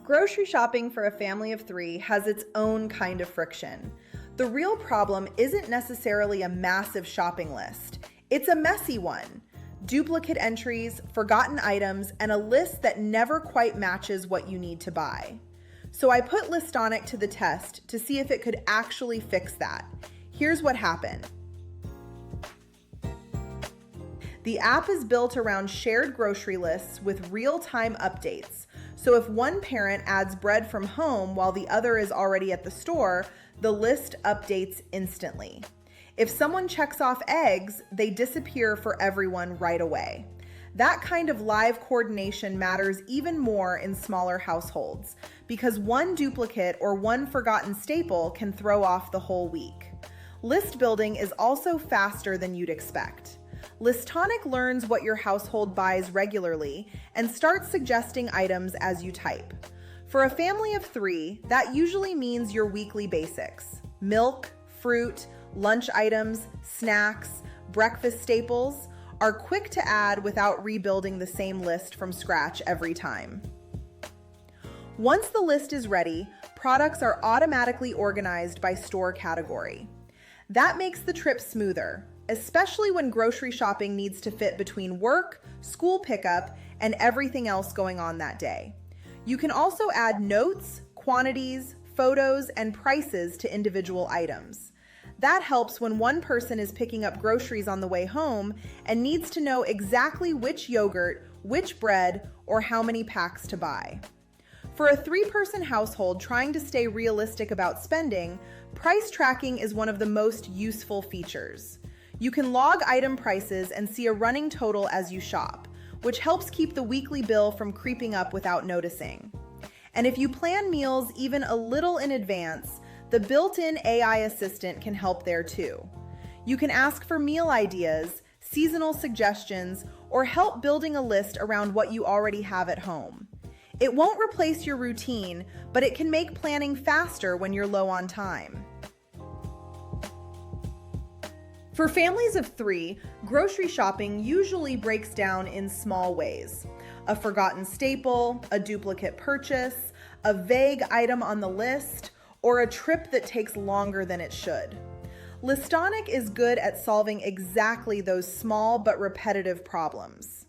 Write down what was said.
Grocery shopping for a family of three has its own kind of friction. The real problem isn't necessarily a massive shopping list. It's a messy one. Duplicate entries, forgotten items, and a list that never quite matches what you need to buy. So I put Listonic to the test to see if it could actually fix that. Here's what happened. The app is built around shared grocery lists with real-time updates. So if one parent adds bread from home while the other is already at the store, the list updates instantly. If someone checks off eggs, they disappear for everyone right away. That kind of live coordination matters even more in smaller households because one duplicate or one forgotten staple can throw off the whole week. List building is also faster than you'd expect. Listonic learns what your household buys regularly and starts suggesting items as you type. For a family of three, that usually means your weekly basics: milk, fruit, lunch items, snacks, breakfast staples are quick to add without rebuilding the same list from scratch every time. Once the list is ready, products are automatically organized by store category. That makes the trip smoother, especially when grocery shopping needs to fit between work, school pickup, and everything else going on that day. You can also add notes, quantities, photos, and prices to individual items. That helps when one person is picking up groceries on the way home and needs to know exactly which yogurt, which bread, or how many packs to buy. For a three-person household trying to stay realistic about spending, price tracking is one of the most useful features. You can log item prices and see a running total as you shop, which helps keep the weekly bill from creeping up without noticing. And if you plan meals even a little in advance, the built-in AI assistant can help there too. You can ask for meal ideas, seasonal suggestions, or help building a list around what you already have at home. It won't replace your routine, but it can make planning faster when you're low on time. For families of three, grocery shopping usually breaks down in small ways: a forgotten staple, a duplicate purchase, a vague item on the list, or a trip that takes longer than it should. Listonic is good at solving exactly those small but repetitive problems.